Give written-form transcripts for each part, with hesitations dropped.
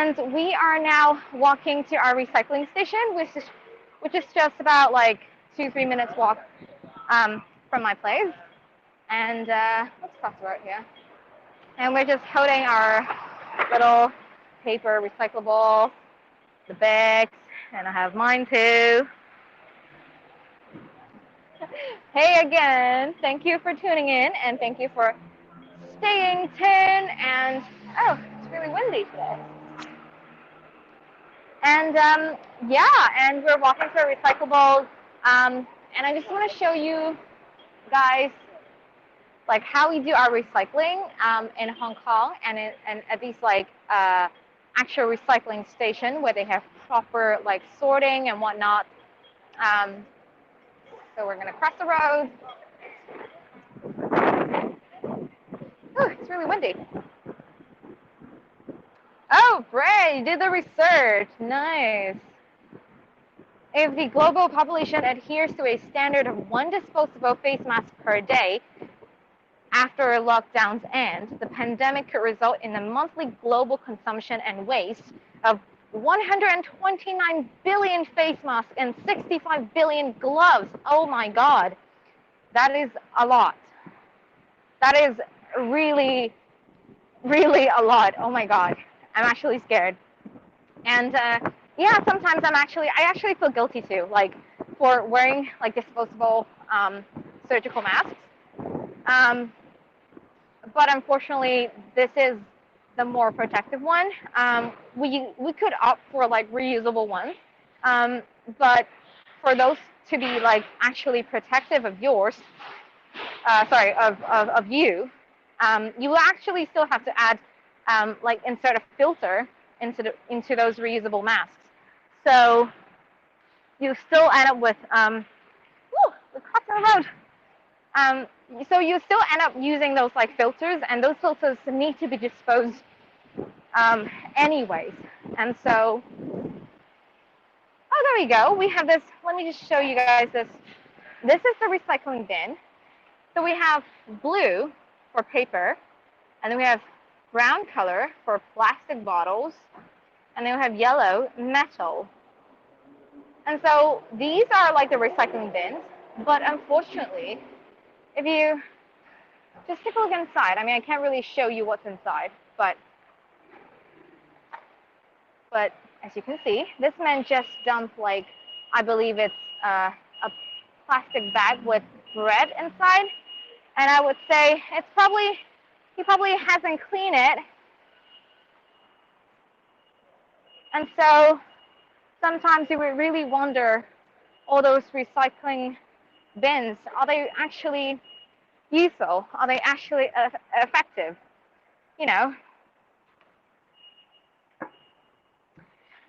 And we are now walking to our recycling station, which is just about like 2-3 minutes walk from my place. And let's cross the road here. And we're just holding our little paper recyclable, the bags, and I have mine too. Hey again, thank you for tuning in, and thank you for staying tuned. And oh, it's really windy today. And yeah, and we're walking through recyclables, and I just want to show you guys like how we do our recycling in Hong Kong, and at these like actual recycling station where they have proper like sorting and whatnot. So we're gonna cross the road. Ooh, it's really windy. Oh, Bray, you did the research. Nice. If the global population adheres to a standard of 1 disposable face mask per day after lockdowns end, the pandemic could result in a monthly global consumption and waste of 129 billion face masks and 65 billion gloves. Oh my God. That is a lot. That is really, really a lot. Oh my God. I'm actually scared. And yeah, sometimes I actually feel guilty too, like for wearing like disposable surgical masks. But unfortunately, this is the more protective one. We could opt for like reusable ones, but for those to be like actually protective of yours, of you, you will actually still have to add like insert a filter into those reusable masks. So you still end up with we're crossing the road. So you still end up using those like filters, and those filters need to be disposed anyways. And so, oh, there we go. We have this. Let me just show you guys this. This is the recycling bin. So we have blue for paper, and then we have brown color for plastic bottles, and then we have yellow metal. And so these are like the recycling bins, but unfortunately, if you just take a look inside, I mean, I can't really show you what's inside, but as you can see, this man just dumped like, I believe it's a plastic bag with bread inside, and I would say he probably hasn't cleaned it. And so sometimes you would really wonder, all those recycling bins, are they actually useful? Are they actually effective? You know?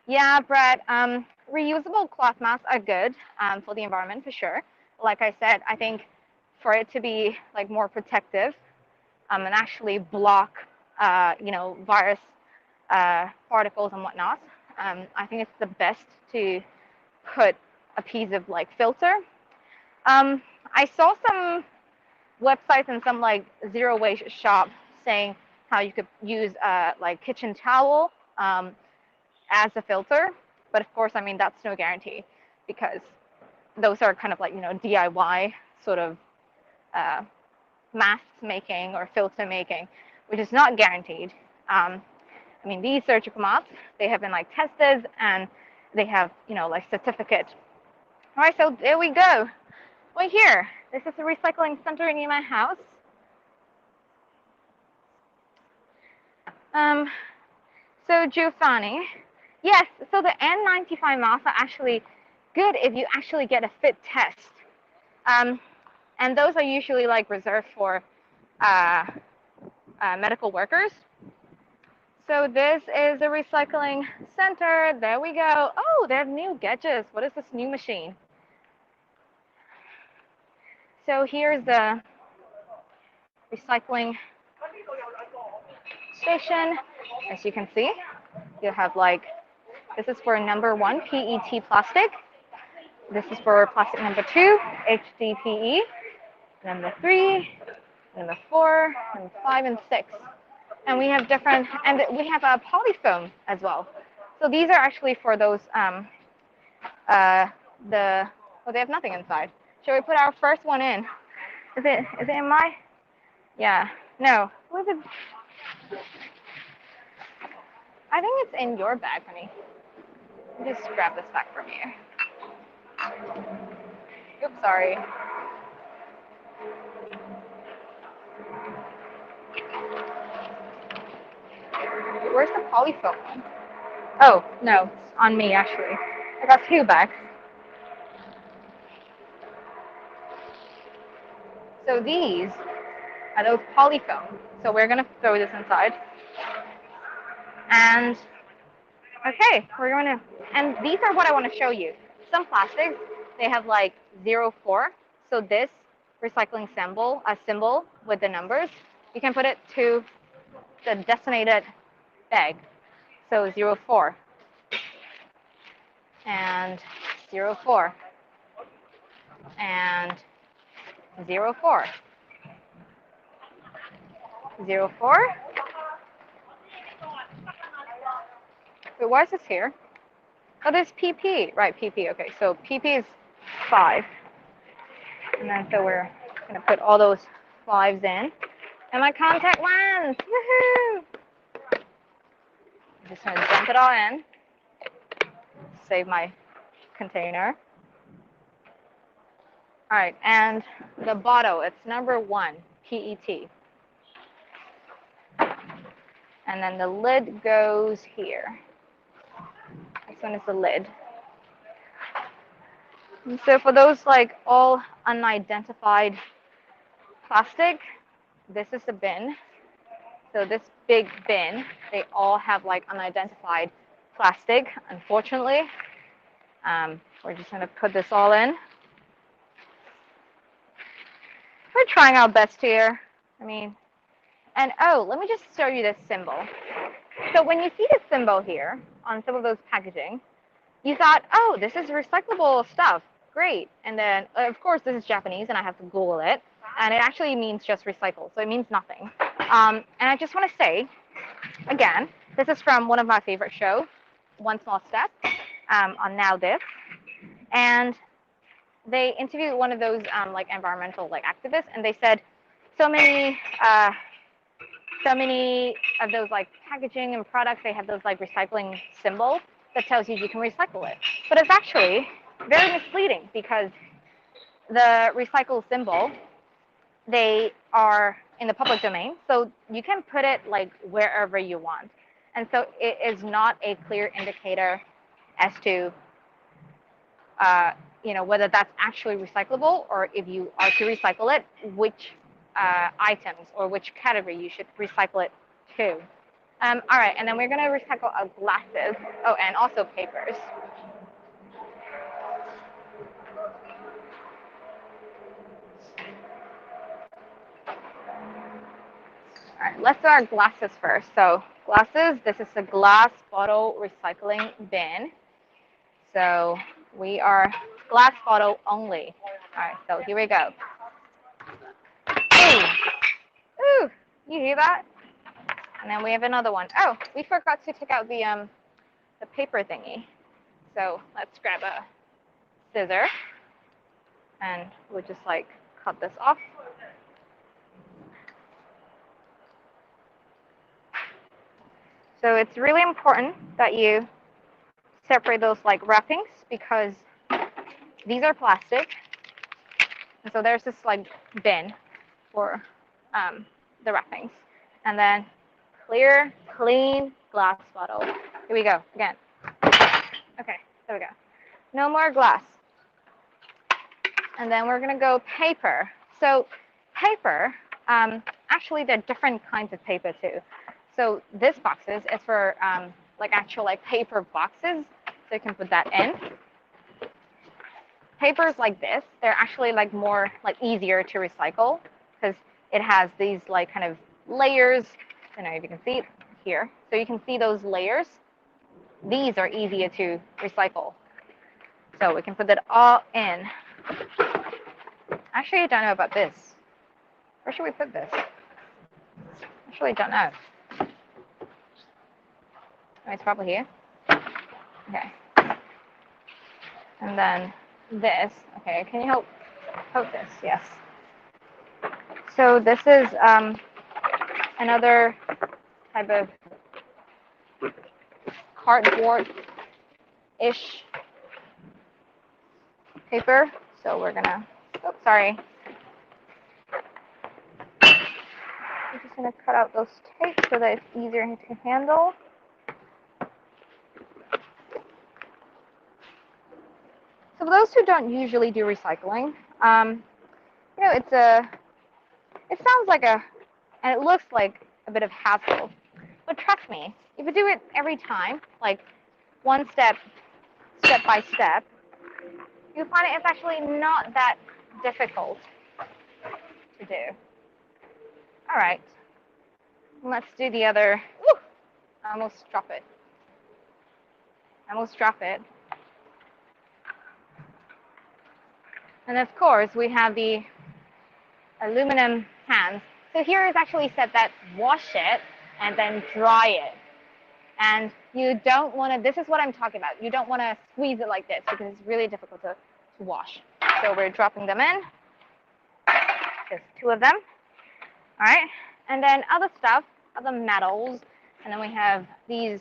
Yeah, Brett, reusable cloth masks are good for the environment for sure. Like I said, I think for it to be like more protective and actually block, virus particles and whatnot, I think it's the best to put a piece of like filter. I saw some websites and some like zero waste shop saying how you could use like kitchen towel as a filter, but of course, I mean, that's no guarantee, because those are kind of like, DIY sort of mask making or filter making, which is not guaranteed. I mean, these surgical masks, they have been like tested, and they have, like certificate. All right, so there we go. Right here, this is a recycling center near my house. So Giovanni, yes, so the N95 masks are actually good if you actually get a fit test. And those are usually like reserved for medical workers. So this is a recycling center. There we go. Oh, they have new gadgets. What is this new machine? So here's the recycling station. As you can see, you have like, this is for number 1, PET plastic. This is for plastic number 2, HDPE. Number 3, number 4, number 5, and 6. And we have different, and we have a polyfoam as well. So these are actually for those, they have nothing inside. Shall we put our first one in? Is it in my, yeah, no. Was it? I think it's in your bag, honey. Let me just grab this back from you. Oops, sorry. Where's the polyfoam one? Oh, no, it's on me actually. I got two bags. So these are those polyfoam. So we're gonna throw this inside. And okay, we're gonna, and these are what I want to show you. Some plastics, they have like 04. So this recycling symbol, a symbol with the numbers, you can put it to the designated bag. So 04 and 04 and 04, 04. Wait, why is this here? Oh, there's PP. Right, PP. Okay, so PP is 5. And then so we're going to put all those 5s in. And my contact lens. Woohoo! I'm just going to dump it all in. Save my container. All right, and the bottle, it's number 1, PET. And then the lid goes here. This one is the lid. And so for those like all unidentified plastic, this is the bin. So this big bin, they all have like unidentified plastic, unfortunately. We're just going to put this all in. We're trying our best here. I mean, and oh, let me just show you this symbol. So when you see this symbol here on some of those packaging, you thought, oh, this is recyclable stuff. Great. And then, of course, this is Japanese, and I have to Google it. And it actually means just recycle, so it means nothing. And I just want to say, again, this is from one of my favorite shows, One Small Step, on Now This. And they interviewed one of those like environmental like activists, and they said so many of those like packaging and products, they have those like recycling symbols that tells you can recycle it. But it's actually very misleading because the recycle symbol, they are in the public domain, so you can put it like wherever you want. And so it is not a clear indicator as to whether that's actually recyclable, or if you are to recycle it, which items or which category you should recycle it to. All right, and then we're going to recycle our glasses. Oh, and also papers. All right, let's do our glasses first. So glasses, this is a glass bottle recycling bin. So we are glass bottle only. All right, so here we go. Ooh, ooh, you hear that? And then we have another one. Oh, we forgot to take out the paper thingy. So let's grab a scissor, and we'll just like cut this off. So it's really important that you separate those like wrappings, because these are plastic. And so there's this like bin for the wrappings. And then clear, clean glass bottle. Here we go, again. Okay, there we go. No more glass. And then we're gonna go paper. So paper, actually there are different kinds of paper too. So this boxes is for like actual like paper boxes, so you can put that in. Papers like this, they're actually like more like easier to recycle because it has these like kind of layers. I don't know if you can see it here. So you can see those layers. These are easier to recycle. So we can put that all in. Actually, I don't know about this. Where should we put this? Actually, I don't know. it's probably here. Okay. And then this. Okay, can you help this? Yes. So this is another type of cardboard-ish paper. So we're gonna, oh, sorry. I'm just gonna cut out those tapes so that it's easier to handle. So for those who don't usually do recycling, you know, it sounds like and it looks like a bit of hassle. But trust me, if you do it every time, like one step by step, you'll find it's actually not that difficult to do. All right, let's do the other. Woo! I almost drop it. And of course, we have the aluminum cans. So here is actually said that wash it and then dry it. And you don't want to, this is what I'm talking about. You don't want to squeeze it like this because it's really difficult to wash. So we're dropping them in. Just 2 of them. All right. And then other stuff, other metals. And then we have these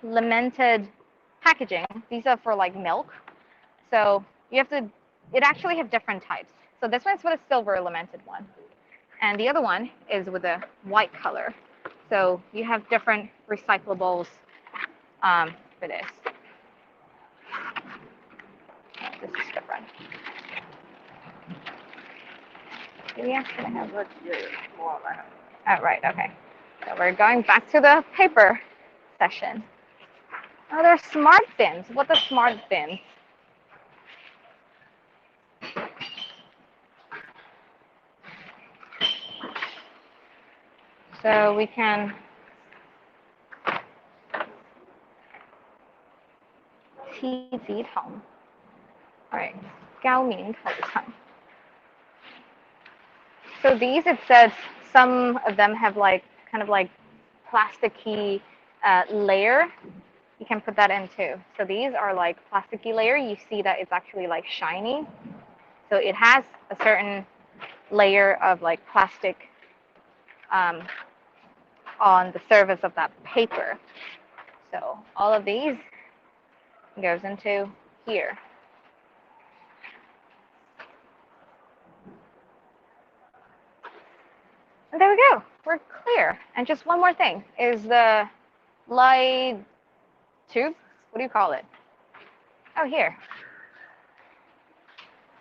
lamented packaging. These are for like milk. So you have to, it actually have different types. So this one's for the silver lamented one. And the other one is with a white color. So you have different recyclables for this. This is different. Do we actually have more? Oh, right, okay. So we're going back to the paper session. Oh, there's smart bins. What are smart bins? So we can Right, 高棉头糖. So these, it says some of them have like kind of like plasticky layer. You can put that in too. So these are like plasticky layer. You see that it's actually like shiny. So it has a certain layer of like plastic on the surface of that paper. So all of these goes into here. And there we go. We're clear. And just one more thing is the light tube. What do you call it? Oh, here.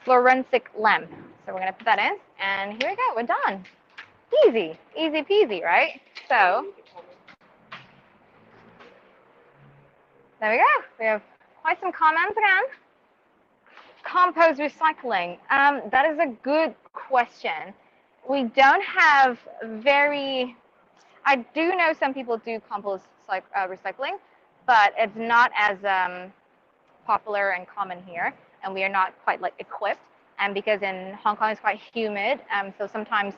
Fluorescent lamp. So we're going to put that in. And here we go. We're done. Easy. Easy peasy, right? So there we go. We have quite some comments again. Compost recycling. That is a good question. We don't have I do know some people do compost recycling, but it's not as popular and common here, and we are not quite like equipped. And because in Hong Kong it's quite humid, so sometimes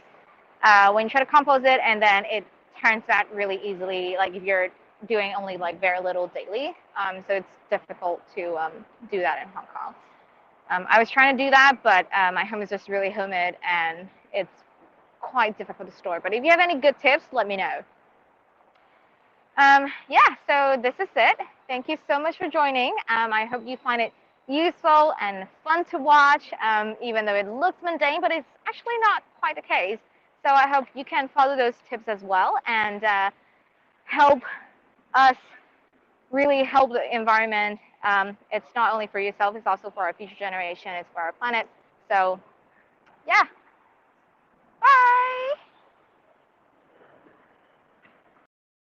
when you try to compost it and then it turns out really easily, like if you're doing only like very little daily, so it's difficult to do that in Hong Kong. I was trying to do that, but my home is just really humid and it's quite difficult to store. But if you have any good tips, let me know. Yeah, so this is it. Thank you so much for joining. I hope you find it useful and fun to watch, even though it looks mundane, but it's actually not quite the case. So I hope you can follow those tips as well and help us really help the environment. It's not only for yourself, it's also for our future generation, it's for our planet. So yeah,